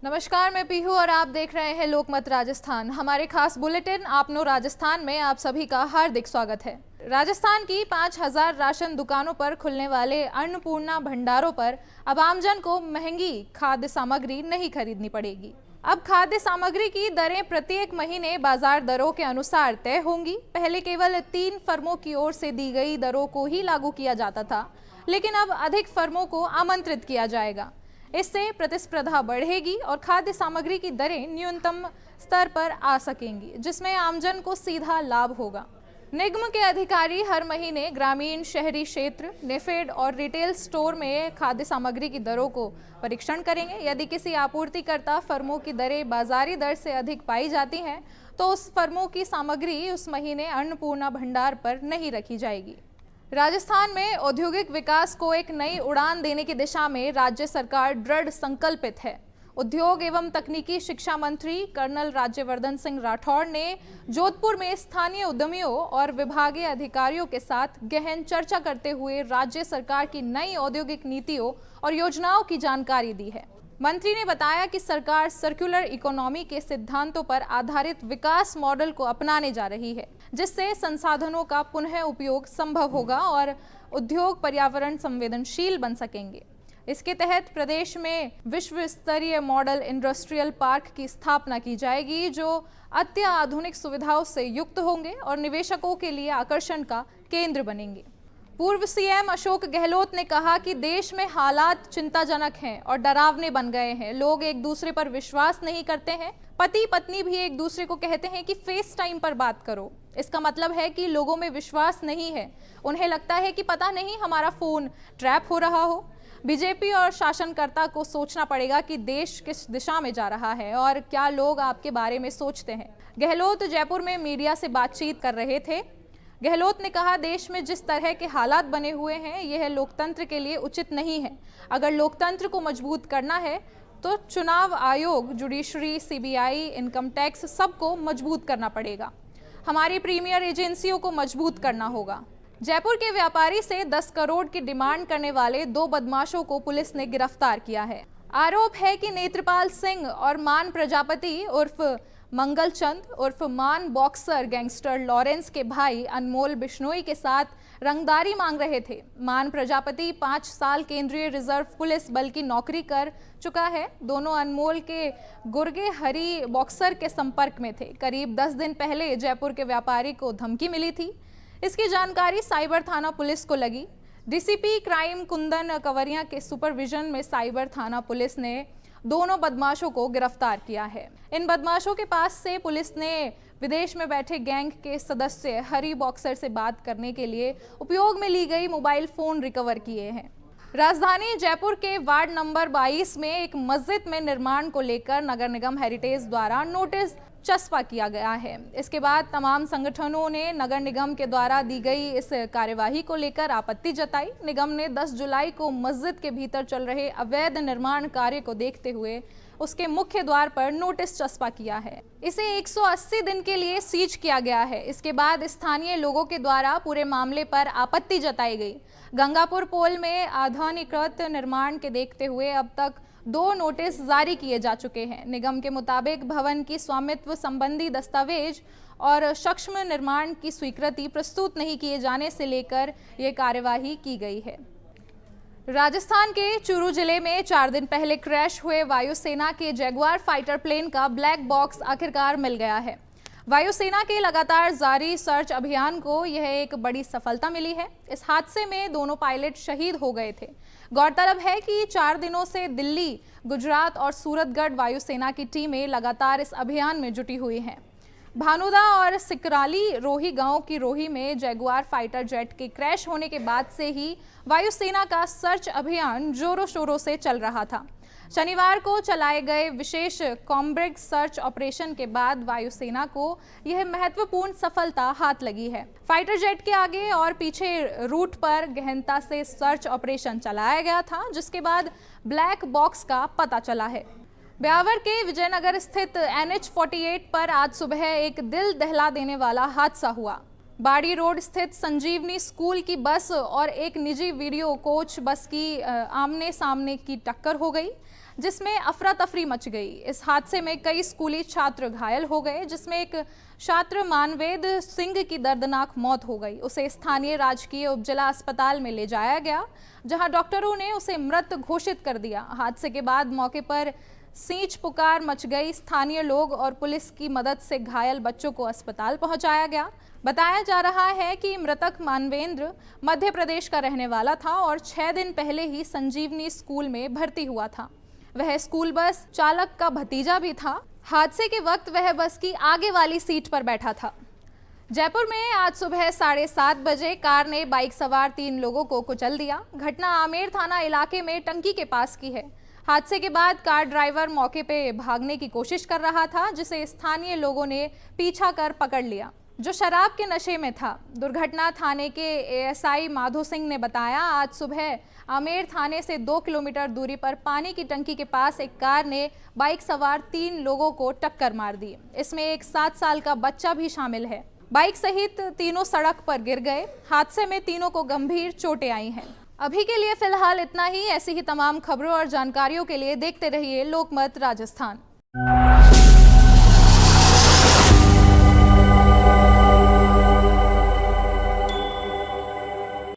नमस्कार, मैं पीहू और आप देख रहे हैं लोकमत राजस्थान। हमारे खास बुलेटिन आपनो राजस्थान में आप सभी का हार्दिक स्वागत है। राजस्थान की 5000 राशन दुकानों पर खुलने वाले अन्नपूर्णा भंडारों पर अब आमजन को महंगी खाद्य सामग्री नहीं खरीदनी पड़ेगी। अब खाद्य सामग्री की दरें प्रत्येक महीने बाजार दरों के अनुसार तय होंगी। पहले केवल 3 फर्मों की ओर से दी गई दरों को ही लागू किया जाता था, लेकिन अब अधिक फर्मों को आमंत्रित किया जाएगा। इससे प्रतिस्पर्धा बढ़ेगी और खाद्य सामग्री की दरें न्यूनतम स्तर पर आ सकेंगी, जिसमें आमजन को सीधा लाभ होगा। निगम के अधिकारी हर महीने ग्रामीण, शहरी क्षेत्र, नेफेड और रिटेल स्टोर में खाद्य सामग्री की दरों को परीक्षण करेंगे। यदि किसी आपूर्तिकर्ता फर्मों की दरें बाजारी दर से अधिक पाई जाती हैं, तो उस फर्मों की सामग्री उस महीने अन्नपूर्णा भंडार पर नहीं रखी जाएगी। राजस्थान में औद्योगिक विकास को एक नई उड़ान देने की दिशा में राज्य सरकार दृढ़ संकल्पित है। उद्योग एवं तकनीकी शिक्षा मंत्री कर्नल राज्यवर्धन सिंह राठौड़ ने जोधपुर में स्थानीय उद्यमियों और विभागीय अधिकारियों के साथ गहन चर्चा करते हुए राज्य सरकार की नई औद्योगिक नीतियों और योजनाओं की जानकारी दी है। मंत्री ने बताया कि सरकार सर्कुलर इकोनॉमी के सिद्धांतों पर आधारित विकास मॉडल को अपनाने जा रही है, जिससे संसाधनों का पुनः उपयोग संभव होगा और उद्योग पर्यावरण संवेदनशील बन सकेंगे। इसके तहत प्रदेश में विश्व स्तरीय मॉडल इंडस्ट्रियल पार्क की स्थापना की जाएगी, जो अत्याधुनिक सुविधाओं से युक्त होंगे और निवेशकों के लिए आकर्षण का केंद्र बनेंगे। पूर्व सीएम अशोक गहलोत ने कहा कि देश में हालात चिंताजनक हैं और डरावने बन गए हैं। लोग एक दूसरे पर विश्वास नहीं करते हैं। पति पत्नी भी एक दूसरे को कहते हैं कि फेस टाइम पर बात करो। इसका मतलब है कि लोगों में विश्वास नहीं है। उन्हें लगता है कि पता नहीं हमारा फोन ट्रैप हो रहा हो। बीजेपी और शासनकर्ता को सोचना पड़ेगा कि देश किस दिशा में जा रहा है और क्या लोग आपके बारे में सोचते हैं। गहलोत जयपुर में मीडिया से बातचीत कर रहे थे। गहलोत ने कहा, देश में जिस तरह के हालात बने हुए हैं, यह लोकतंत्र के लिए उचित नहीं है। अगर लोकतंत्र को मजबूत करना है तो चुनाव आयोग, जुडिशरी, सीबीआई, इनकम टैक्स सबको मजबूत करना पड़ेगा। हमारी प्रीमियर एजेंसियों को मजबूत करना होगा। जयपुर के व्यापारी से 10 करोड़ की डिमांड करने वाले 2 बदमाशों को पुलिस ने गिरफ्तार किया है। आरोप है कि नेत्रपाल सिंह और मान प्रजापति उर्फ मंगल चंद उर्फ मान बॉक्सर गैंगस्टर लॉरेंस के भाई अनमोल बिश्नोई के साथ रंगदारी मांग रहे थे। मान प्रजापति 5 साल केंद्रीय रिजर्व पुलिस बल की नौकरी कर चुका है। दोनों अनमोल के गुर्गे हरी बॉक्सर के संपर्क में थे। करीब 10 दिन पहले जयपुर के व्यापारी को धमकी मिली थी। इसकी जानकारी साइबर थाना पुलिस को लगी। डीसीपी क्राइम कुंदन कंवरिया के सुपरविजन में साइबर थाना पुलिस ने दोनों बदमाशों को गिरफ्तार किया है। इन बदमाशों के पास से पुलिस ने विदेश में बैठे गैंग के सदस्य हरी बॉक्सर से बात करने के लिए उपयोग में ली गई मोबाइल फोन रिकवर किए हैं। राजधानी जयपुर के वार्ड नंबर 22 में एक मस्जिद में निर्माण को लेकर नगर निगम हेरिटेज द्वारा नोटिस चस्पा किया गया है। इसके बाद तमाम संगठनों ने नगर निगम के द्वारा दी गई इस कार्यवाही को लेकर आपत्ति जताई। निगम ने 10 जुलाई को मस्जिद के भीतर चल रहे अवैध निर्माण कार्य को देखते हुए उसके मुख्य द्वार पर नोटिस चस्पा किया है। इसे 180 दिन के लिए सीज किया गया है। इसके बाद स्थानीय लोगों के द्वारा पूरे मामले पर आपत्ति जताई गई। गंगापुर पोल में आधुनिकृत निर्माण के देखते हुए अब तक 2 नोटिस जारी किए जा चुके हैं। निगम के मुताबिक भवन की स्वामित्व संबंधी दस्तावेज और सूक्ष्म निर्माण की स्वीकृति प्रस्तुत नहीं किए जाने से लेकर यह कार्यवाही की गई है। राजस्थान के चूरू जिले में 4 दिन पहले क्रैश हुए वायुसेना के जैगुआर फाइटर प्लेन का ब्लैक बॉक्स आखिरकार मिल गया है। वायुसेना के लगातार जारी सर्च अभियान को यह एक बड़ी सफलता मिली है। इस हादसे में दोनों पायलट शहीद हो गए थे। गौरतलब है कि 4 दिनों से दिल्ली, गुजरात और सूरतगढ़ वायुसेना की टीमें लगातार इस अभियान में जुटी हुई हैं। भानुदा और सिकराली रोही गांव की रोही में जैगुआर फाइटर जेट के क्रैश होने के बाद से ही वायुसेना का सर्च अभियान जोरों शोरों से चल रहा था। शनिवार को चलाए गए विशेष कॉम्ब्रिग सर्च ऑपरेशन के बाद वायुसेना को यह महत्वपूर्ण सफलता हाथ लगी है। फाइटर जेट के आगे और पीछे रूट पर गहनता से सर्च ऑपरेशन चलाया गया था, जिसके बाद ब्लैक बॉक्स का पता चला है। ब्यावर के विजयनगर स्थित NH-48 पर आज सुबह एक दिल दहला देने वाला हादसा हुआ। बाड़ी रोड स्थित संजीवनी स्कूल की बस और एक निजी वीडियो कोच बस की आमने सामने की टक्कर हो गई। जिसमें अफरा तफरी मच गई। इस हादसे में कई स्कूली छात्र घायल हो गए, जिसमें एक छात्र मानवेद सिंह की दर्दनाक मौत हो गई। उसे स्थानीय राजकीय उपजिला अस्पताल में ले जाया गया, जहां डॉक्टरों ने उसे मृत घोषित कर दिया। हादसे के बाद मौके पर सींच पुकार मच गई। स्थानीय लोग और पुलिस की मदद से घायल बच्चों को अस्पताल पहुंचाया गया। बताया जा रहा है कि मृतक मानवेंद्र मध्य प्रदेश का रहने वाला था और 6 दिन पहले ही संजीवनी स्कूल में भर्ती हुआ था। वह स्कूल बस चालक का भतीजा भी था। हादसे के वक्त वह बस की आगे वाली सीट पर बैठा था। जयपुर में आज सुबह 7:30 बजे कार ने बाइक सवार 3 लोगों को कुचल दिया। घटना आमेर थाना इलाके में टंकी के पास की है। हादसे के बाद कार ड्राइवर मौके पे भागने की कोशिश कर रहा था, जिसे स्थानीय लोगों ने पीछा कर पकड़ लिया, जो शराब के नशे में था। दुर्घटना थाने के एएसआई माधो सिंह ने बताया, आज सुबह आमेर थाने से 2 किलोमीटर दूरी पर पानी की टंकी के पास एक कार ने बाइक सवार 3 लोगों को टक्कर मार दी। इसमें एक 7 साल का बच्चा भी शामिल है। बाइक सहित तीनों सड़क पर गिर गए। हादसे में तीनों को गंभीर चोटें आई हैं। अभी के लिए फिलहाल इतना ही। ऐसी ही तमाम खबरों और जानकारियों के लिए देखते रहिए लोकमत राजस्थान।